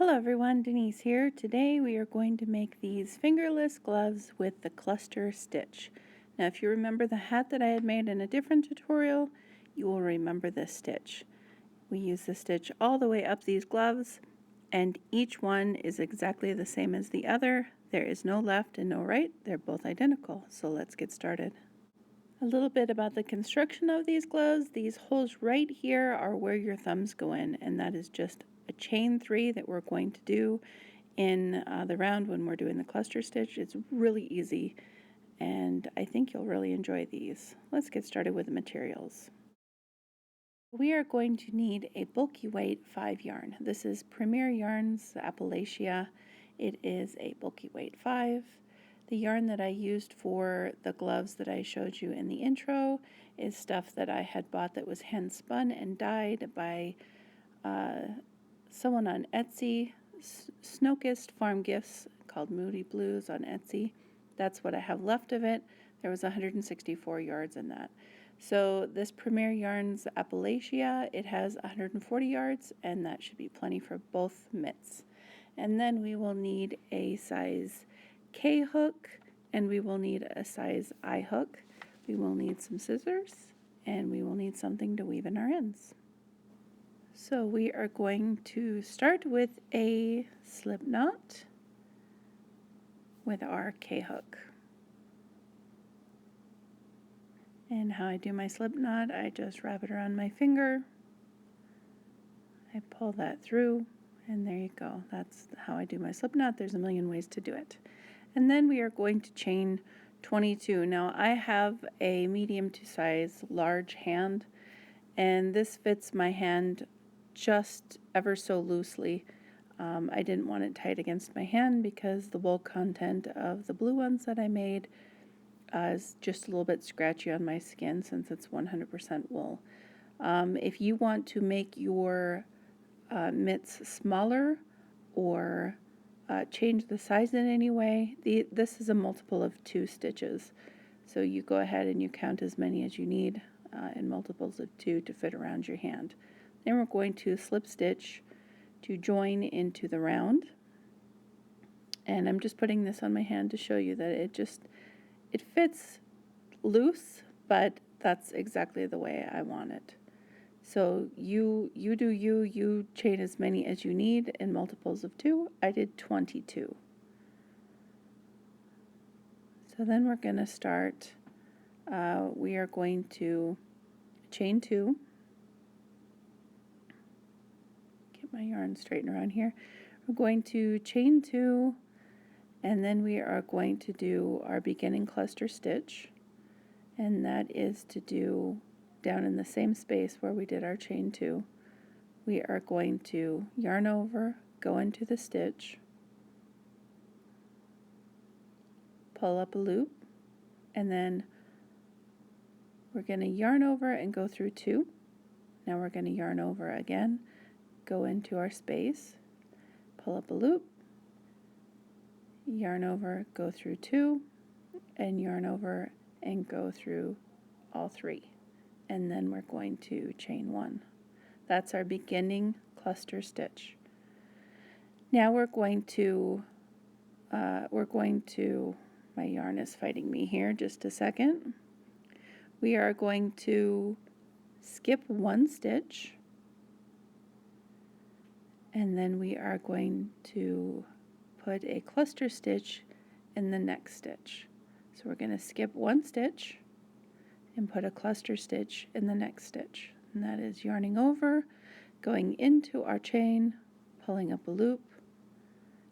Hello everyone, Denise here. Today we are going to make these fingerless gloves with the cluster stitch. Now if you remember the hat that I had made in a different tutorial, you will remember this stitch. We use the stitch all the way up these gloves, and each one is exactly the same as the other. There is no left and no right, they're both identical. So let's get started. A little bit about the construction of these gloves. These holes right here are where your thumbs go in, and that is just a chain 3 that we're going to do in the round when we're doing the cluster stitch. It's really easy, and I think you'll really enjoy these. Let's get started with the materials. We are going to need a bulky weight 5 yarn. This is Premier Yarns Appalachia. It is a bulky weight 5. The yarn that I used for the gloves that I showed you in the intro is stuff that I had bought that was hand spun and dyed by someone on Etsy, Snowkist Farm Gifts, called Moody Blues on Etsy. That's what I have left of it. There was 164 yards in that. So this Premier Yarns Appalachia, it has 140 yards, and that should be plenty for both mitts. And then we will need a size K hook, and we will need a size I hook. We will need some scissors, and we will need something to weave in our ends. So we are going to start with a slip knot with our K hook. And how I do my slip knot, I just wrap it around my finger, I pull that through, and there you go. That's how I do my slip knot. There's a million ways to do it. And then we are going to chain 22. Now I have a medium to size large hand, and this fits my hand just ever so loosely. I didn't want it tight against my hand because the wool content of the blue ones that I made is just a little bit scratchy on my skin since it's 100% wool. If you want to make your mitts smaller or change the size in any way, this is a multiple of 2 stitches. So you go ahead and you count as many as you need in multiples of 2 to fit around your hand. Then we're going to slip stitch to join into the round. And I'm just putting this on my hand to show you that it fits loose, but that's exactly the way I want it. So you do you chain as many as you need in multiples of 2. I did 22. So then we're going to start, we are going to chain 2. Get my yarn straightened around here. We're going to chain 2, and then we are going to do our beginning cluster stitch, and that is to do down in the same space where we did our chain 2. We are going to yarn over, go into the stitch, pull up a loop, and then we're going to yarn over and go through 2. Now we're going to yarn over again, go into our space, pull up a loop, yarn over, go through 2, and yarn over and go through all 3. And then we're going to chain 1. That's our beginning cluster stitch. Now we're going to, my yarn is fighting me here, just a second. We are going to skip 1 stitch, and then we are going to put a cluster stitch in the next stitch. So we're going to skip 1 stitch and put a cluster stitch in the next stitch. And that is yarning over, going into our chain, pulling up a loop,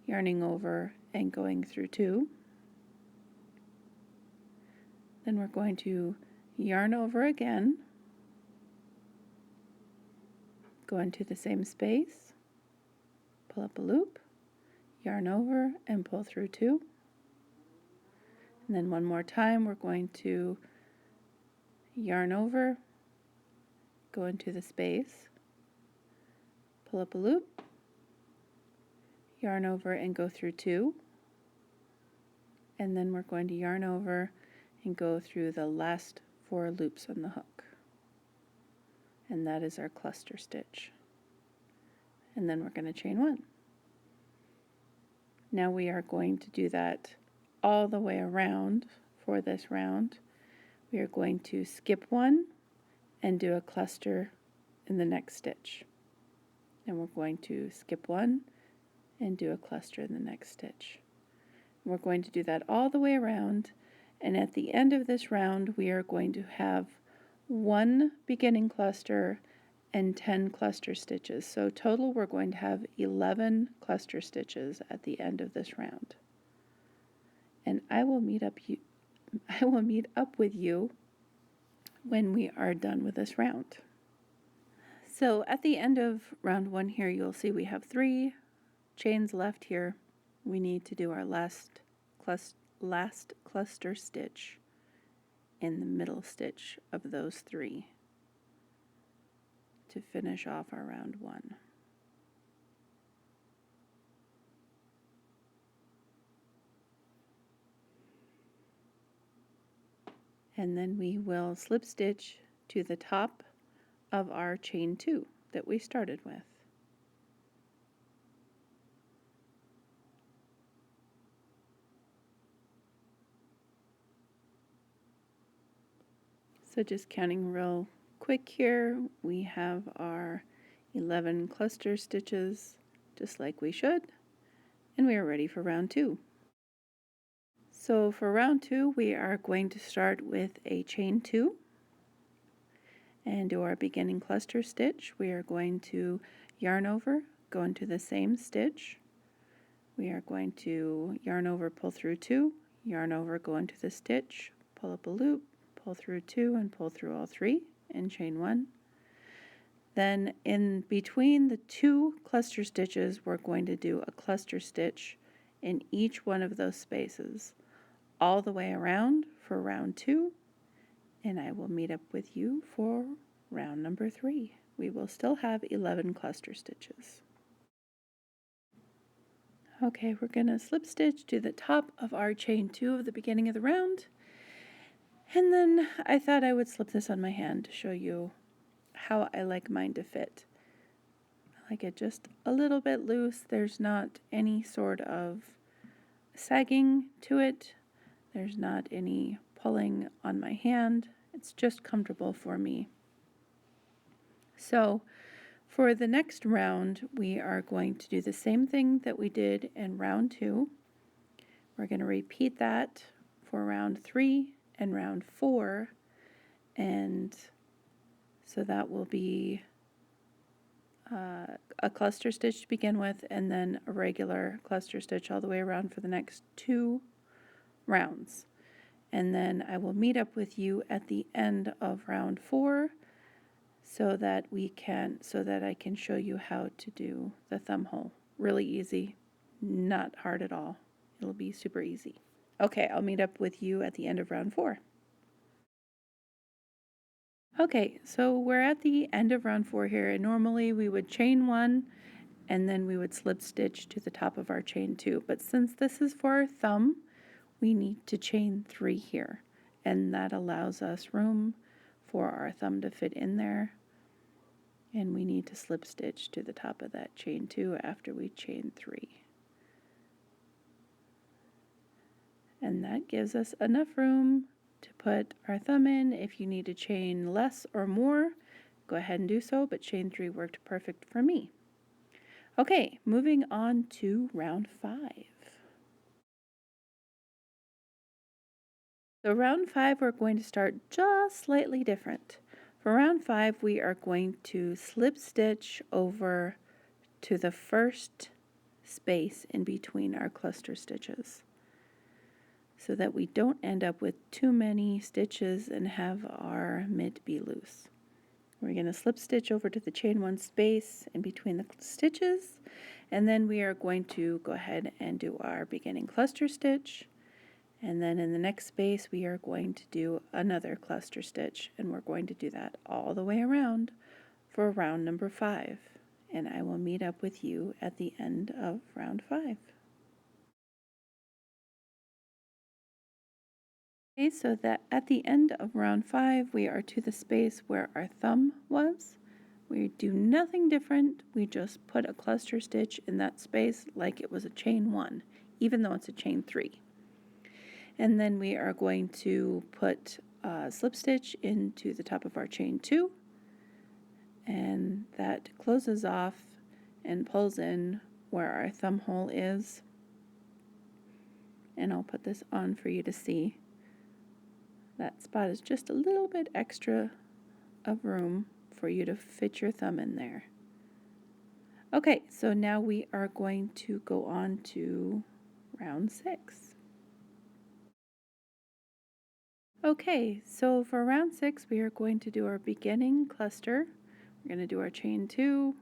yarning over and going through 2. Then we're going to yarn over again, go into the same space, pull up a loop, yarn over and pull through 2. And then one more time we're going to yarn over, go into the space, pull up a loop, yarn over and go through 2, and then we're going to yarn over and go through the last 4 loops on the hook, and that is our cluster stitch. And then we're going to chain 1. Now we are going to do that all the way around for this round. We are going to skip one and do a cluster in the next stitch. And we're going to skip one and do a cluster in the next stitch. We're going to do that all the way around, and at the end of this round we are going to have one beginning cluster and 10 cluster stitches. So total we're going to have 11 cluster stitches at the end of this round. And I will meet up with you when we are done with this round. So at the end of round 1 here, you'll see we have 3 chains left here. We need to do our last cluster stitch in the middle stitch of those 3 to finish off our round 1. And then we will slip stitch to the top of our chain 2 that we started with. So just counting real quick here, we have our 11 cluster stitches just like we should, and we are ready for round 2. So for round 2 we are going to start with a chain 2 and do our beginning cluster stitch. We are going to yarn over, go into the same stitch. We are going to yarn over, pull through 2, yarn over, go into the stitch, pull up a loop, pull through 2 and pull through all 3 and chain 1. Then in between the 2 cluster stitches we're going to do a cluster stitch in each one of those spaces all the way around for round 2, and I will meet up with you for round number 3. We will still have 11 cluster stitches. Okay, we're going to slip stitch to the top of our chain 2 of the beginning of the round, and then I thought I would slip this on my hand to show you how I like mine to fit. I like it just a little bit loose. There's not any sort of sagging to it. There's not any pulling on my hand. It's just comfortable for me. So for the next round, we are going to do the same thing that we did in round 2. We're going to repeat that for round 3 and round 4, and so that will be a cluster stitch to begin with, and then a regular cluster stitch all the way around for the next 2 rounds. And then I will meet up with you at the end of round 4 so that I can show you how to do the thumb hole. Really easy, not hard at all. It'll be super easy. Okay, I'll meet up with you at the end of round 4. Okay, so we're at the end of round 4 here, and normally we would chain 1 and then we would slip stitch to the top of our chain 2. But since this is for our thumb, we need to chain 3 here, and that allows us room for our thumb to fit in there, and we need to slip stitch to the top of that chain 2 after we chain 3. And that gives us enough room to put our thumb in. If you need to chain less or more, go ahead and do so, but chain 3 worked perfect for me. Okay, moving on to round 5. So round 5 we're going to start just slightly different. For round 5 we are going to slip stitch over to the first space in between our cluster stitches, so that we don't end up with too many stitches and have our mitt be loose. We're going to slip stitch over to the chain 1 space in between the stitches, and then we are going to go ahead and do our beginning cluster stitch, and then in the next space we are going to do another cluster stitch, and we're going to do that all the way around for round number 5, and I will meet up with you at the end of round 5. Okay, so that at the end of round 5 we are to the space where our thumb was. We do nothing different. We just put a cluster stitch in that space like it was a chain 1, even though it's a chain 3. And then we are going to put a slip stitch into the top of our chain 2, and that closes off and pulls in where our thumb hole is. And I'll put this on for you to see. That spot is just a little bit extra of room for you to fit your thumb in there. Okay, so now we are going to go on to round 6. Okay, so for round 6 we are going to do our beginning cluster. We're going to do our chain 2,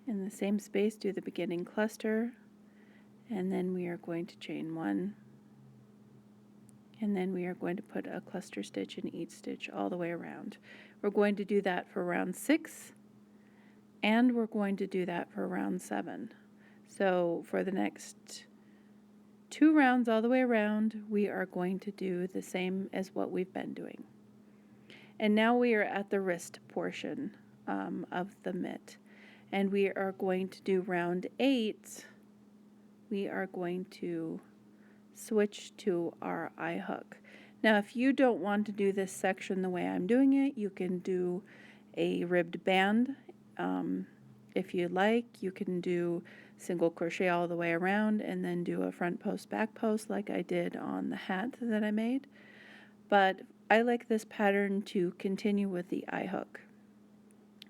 in the same space do the beginning cluster, and then we are going to chain 1, and then we are going to put a cluster stitch in each stitch all the way around. We're going to do that for round 6, and we're going to do that for round 7. So for the next 2 rounds all the way around, we are going to do the same as what we've been doing. And now we are at the wrist portion of the mitt, and we are going to do round 8. We are going to switch to our eye hook. Now if you don't want to do this section the way I'm doing it, you can do a ribbed band. If you like, you can do single crochet all the way around and then do a front post back post like I did on the hat that I made. But I like this pattern to continue with the eye hook.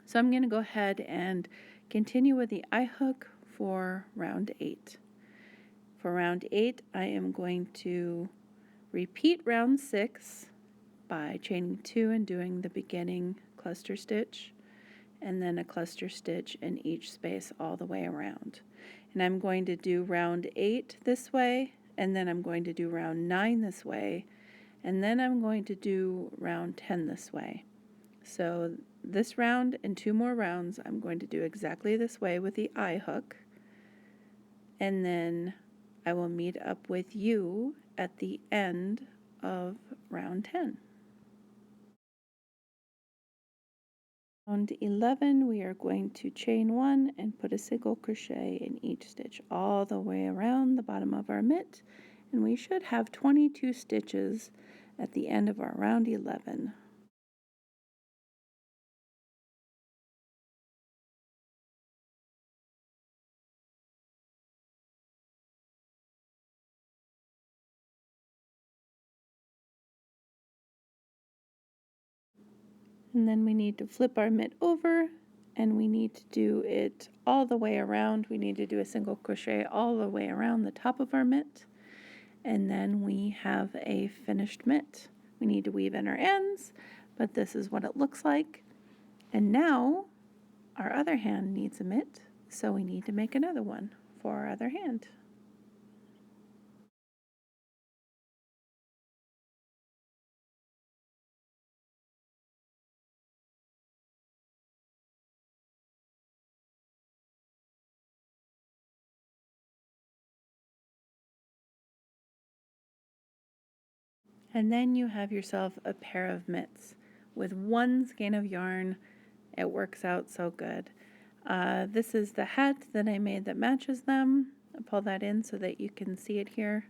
So I'm going to go ahead and continue with the eye hook for round 8. For round 8, I am going to repeat round 6 by chaining 2 and doing the beginning cluster stitch, and then a cluster stitch in each space all the way around. And I'm going to do round 8 this way, and then I'm going to do round 9 this way, and then I'm going to do round 10 this way. So this round and 2 more rounds I'm going to do exactly this way with the eye hook, and then I will meet up with you at the end of round 10. Round 11, we are going to chain 1 and put a single crochet in each stitch all the way around the bottom of our mitt, and we should have 22 stitches at the end of our round 11. And then we need to flip our mitt over, and we need to do it all the way around. We need to do a single crochet all the way around the top of our mitt, and then we have a finished mitt. We need to weave in our ends, but this is what it looks like. And now our other hand needs a mitt, so we need to make another one for our other hand. And then you have yourself a pair of mitts with one skein of yarn. It works out so good. This is the hat that I made that matches them. I'll pull that in so that you can see it here.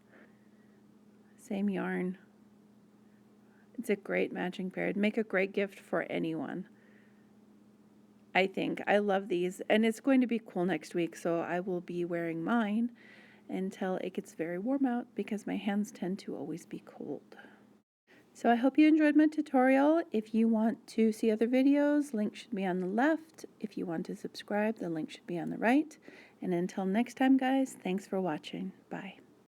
Same yarn. It's a great matching pair. It'd make a great gift for anyone, I think. I love these, and it's going to be cool next week, so I will be wearing mine until it gets very warm out because my hands tend to always be cold. So I hope you enjoyed my tutorial. If you want to see other videos, link should be on the left. If you want to subscribe, the link should be on the right. And until next time, guys, thanks for watching. Bye.